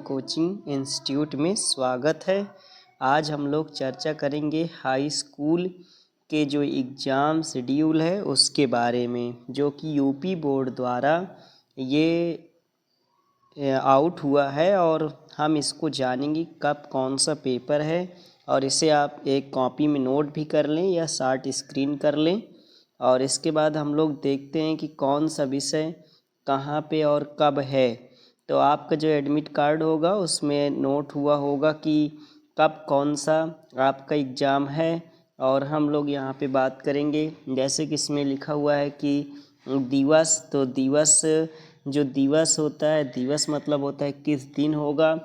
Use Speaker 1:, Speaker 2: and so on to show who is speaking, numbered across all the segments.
Speaker 1: Coaching institute में स्वागत है। आज हम लोग चर्चा करेंगे हाई स्कूल के जो एग्ज़ाम शेड्यूल है उसके बारे में, जो कि यूपी बोर्ड द्वारा ये आउट हुआ है और हम इसको जानेंगे कब कौन सा पेपर है। और इसे आप एक कॉपी में नोट भी कर लें या शॉर्ट स्क्रीन कर लें। और इसके बाद हम लोग देखते हैं कि कौन सा विषय कहाँ पे और कब है। तो आपका जो एडमिट कार्ड होगा उसमें नोट हुआ होगा कि कब कौन सा आपका एग्ज़ाम है। और हम लोग यहाँ पे बात करेंगे, जैसे कि इसमें लिखा हुआ है कि दिवस, तो दिवस जो दिवस होता है, दिवस मतलब होता है किस दिन होगा,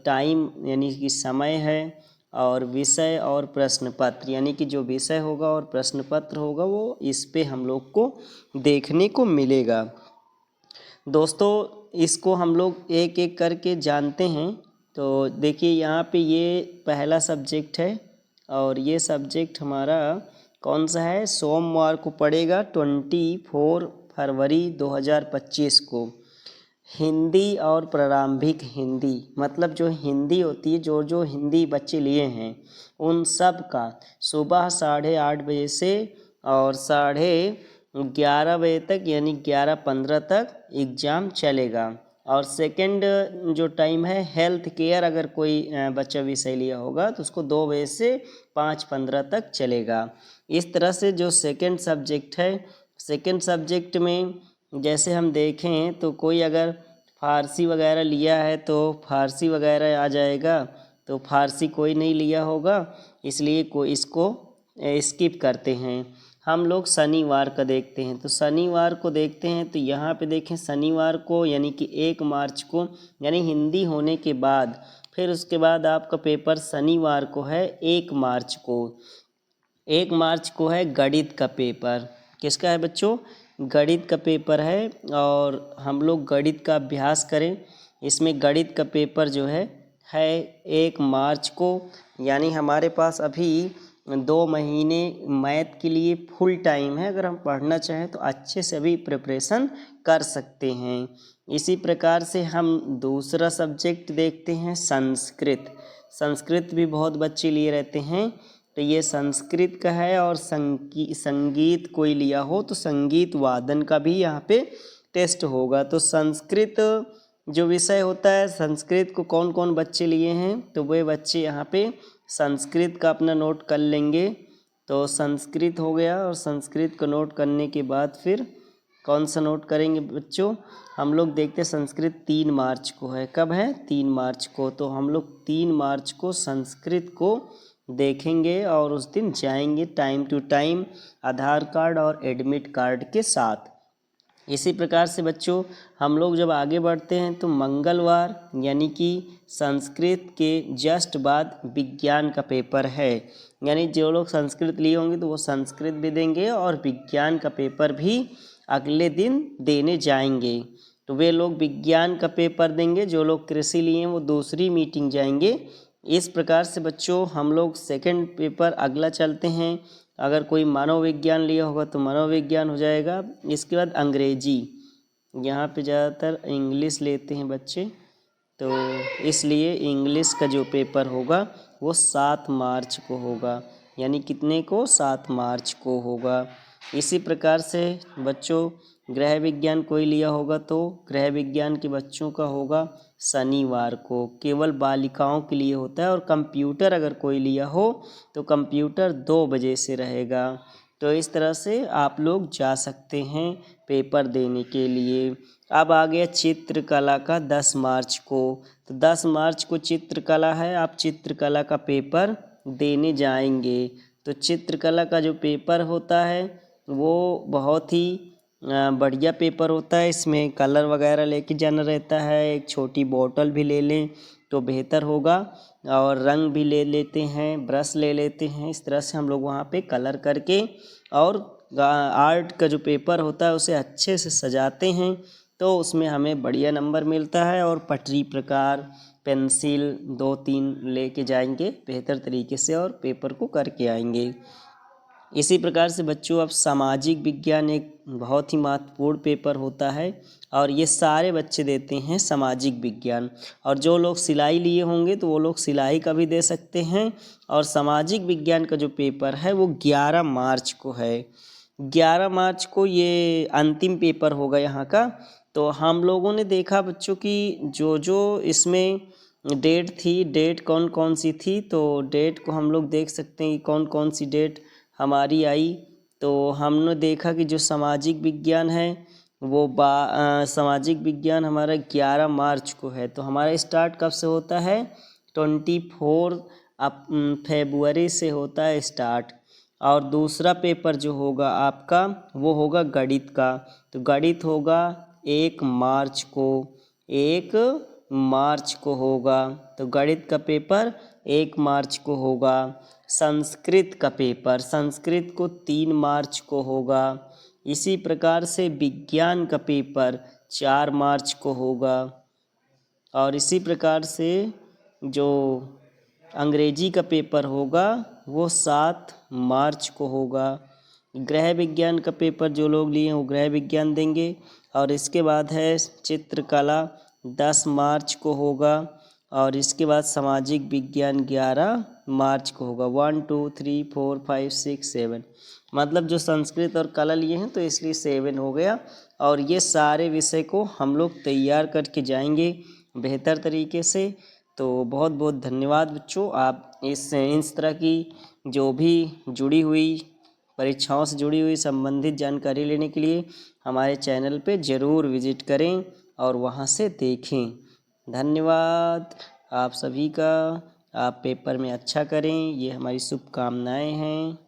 Speaker 1: टाइम यानी कि समय है, और विषय और प्रश्न पत्र यानी कि जो विषय होगा और प्रश्न पत्र होगा वो इस पे हम लोग को देखने को मिलेगा। दोस्तों इसको हम लोग एक एक करके जानते हैं। तो देखिए यहाँ पे ये पहला सब्जेक्ट है और ये सब्जेक्ट हमारा कौन सा है, सोमवार को पड़ेगा 24 फरवरी 2025 को। हिंदी और प्रारंभिक हिंदी, मतलब जो हिंदी होती है, जो हिंदी बच्चे लिए हैं उन सब का सुबह 8:30 बजे से और 11:30 बजे तक यानी 11:15 तक एग्ज़ाम चलेगा। और सेकंड जो टाइम है हेल्थ केयर, अगर कोई बच्चा विषय लिया होगा तो उसको 2 बजे से 5:15 तक चलेगा। इस तरह से जो सेकंड सब्जेक्ट है, सेकंड सब्जेक्ट में जैसे हम देखें तो कोई अगर फ़ारसी वगैरह लिया है तो फ़ारसी वगैरह आ जाएगा। तो फ़ारसी कोई नहीं लिया होगा इसलिए कोई इसको स्किप करते हैं। हम लोग शनिवार का देखते हैं, तो शनिवार को देखते हैं तो यहाँ पे देखें शनिवार को यानी कि 1 मार्च को, यानी हिंदी होने के बाद फिर उसके बाद आपका पेपर शनिवार को है 1 मार्च को। 1 मार्च को है गणित का पेपर। किसका है बच्चों? गणित का पेपर है और हम लोग गणित का अभ्यास करें। इसमें गणित का पेपर जो है 1 मार्च को, यानी हमारे पास अभी 2 महीने मैथ के लिए फुल टाइम है। अगर हम पढ़ना चाहें तो अच्छे से अभी प्रिपरेशन कर सकते हैं। इसी प्रकार से हम दूसरा सब्जेक्ट देखते हैं संस्कृत। संस्कृत भी बहुत बच्चे लिए रहते हैं, तो ये संस्कृत का है। और संगीत कोई लिया हो तो संगीत वादन का भी यहाँ पे टेस्ट होगा। तो संस्कृत जो विषय होता है, संस्कृत को कौन कौन बच्चे लिए हैं तो वे बच्चे यहाँ पे संस्कृत का अपना नोट कर लेंगे। तो संस्कृत हो गया, और संस्कृत को नोट करने के बाद फिर कौन सा नोट करेंगे बच्चों? हम लोग देखते हैं संस्कृत 3 मार्च को है। कब है? 3 मार्च को। तो हम लोग 3 मार्च को संस्कृत को देखेंगे और उस दिन जाएंगे time to time Aadhaar card और एडमिट कार्ड के साथ। इसी प्रकार से बच्चों हम लोग जब आगे बढ़ते हैं तो मंगलवार यानी कि संस्कृत के जस्ट बाद विज्ञान का पेपर है। यानी जो लोग संस्कृत लिए होंगे तो वो संस्कृत भी देंगे और विज्ञान का पेपर भी अगले दिन देने जाएंगे। तो वे लोग विज्ञान का पेपर देंगे, जो लोग कृषि लिए हैं वो दूसरी मीटिंग जाएंगे। इस प्रकार से बच्चों हम लोग सेकंड पेपर अगला चलते हैं। अगर कोई मनोविज्ञान लिया होगा तो मनोविज्ञान हो जाएगा। इसके बाद अंग्रेजी, यहाँ पे ज़्यादातर इंग्लिश लेते हैं बच्चे, तो इसलिए इंग्लिश का जो पेपर होगा वो 7 मार्च को होगा। यानी कितने को? 7 मार्च को होगा। इसी प्रकार से बच्चों गृह विज्ञान कोई लिया होगा तो गृह विज्ञान के बच्चों का होगा शनिवार को, केवल बालिकाओं के लिए होता है। और कंप्यूटर अगर कोई लिया हो तो कंप्यूटर 2 बजे से रहेगा। तो इस तरह से आप लोग जा सकते हैं पेपर देने के लिए। अब आ गया चित्रकला का 10 मार्च को। तो 10 मार्च को चित्रकला है, आप चित्रकला का पेपर देने जाएंगे। तो चित्रकला का जो पेपर होता है वो बहुत ही बढ़िया पेपर होता है। इसमें कलर वगैरह लेके जाना रहता है, एक छोटी बोतल भी ले लें तो बेहतर होगा, और रंग भी ले लेते हैं, ब्रश ले लेते हैं। इस तरह से हम लोग वहाँ पे कलर करके और आर्ट का जो पेपर होता है उसे अच्छे से सजाते हैं, तो उसमें हमें बढ़िया नंबर मिलता है। और पटरी प्रकार पेंसिल 2-3 लेके जाएंगे बेहतर तरीके से और पेपर को करके आएंगे। इसी प्रकार से बच्चों अब सामाजिक विज्ञान एक बहुत ही महत्वपूर्ण पेपर होता है और ये सारे बच्चे देते हैं सामाजिक विज्ञान। और जो लोग सिलाई लिए होंगे तो वो लोग सिलाई का भी दे सकते हैं। और सामाजिक विज्ञान का जो पेपर है वो 11 मार्च को है। 11 मार्च को ये अंतिम पेपर होगा यहाँ का। तो हम लोगों ने देखा बच्चों की जो जो इसमें डेट थी, डेट कौन कौन सी थी, तो डेट को हम लोग देख सकते हैं कि कौन कौन सी डेट हमारी आई। तो हमने देखा कि जो सामाजिक विज्ञान है वो सामाजिक विज्ञान हमारा 11 मार्च को है। तो हमारा स्टार्ट कब से होता है? 24 फरवरी से होता है स्टार्ट। और दूसरा पेपर जो होगा आपका वो होगा गणित का। तो गणित होगा 1 मार्च को, 1 मार्च को होगा। तो गणित का पेपर 1 मार्च को होगा। संस्कृत का पेपर, संस्कृत को 3 मार्च को होगा। इसी प्रकार से विज्ञान का पेपर 4 मार्च को होगा। और इसी प्रकार से जो अंग्रेजी का पेपर होगा वो 7 मार्च को होगा। गृह विज्ञान का पेपर जो लोग लिए हैं वो गृह विज्ञान देंगे। और इसके बाद है चित्रकला 10 मार्च को होगा। और इसके बाद सामाजिक विज्ञान 11 मार्च को होगा। 1 2 3 4 5 6 7 मतलब जो संस्कृत और कला लिए हैं तो इसलिए 7 हो गया। और ये सारे विषय को हम लोग तैयार करके जाएंगे बेहतर तरीके से। तो बहुत बहुत धन्यवाद बच्चों, आप इस तरह की जो भी जुड़ी हुई परीक्षाओं से जुड़ी हुई संबंधित जानकारी लेने के लिए हमारे चैनल पे ज़रूर विजिट करें और वहाँ से देखें। धन्यवाद आप सभी का। आप पेपर में अच्छा करें, ये हमारी शुभकामनाएं हैं।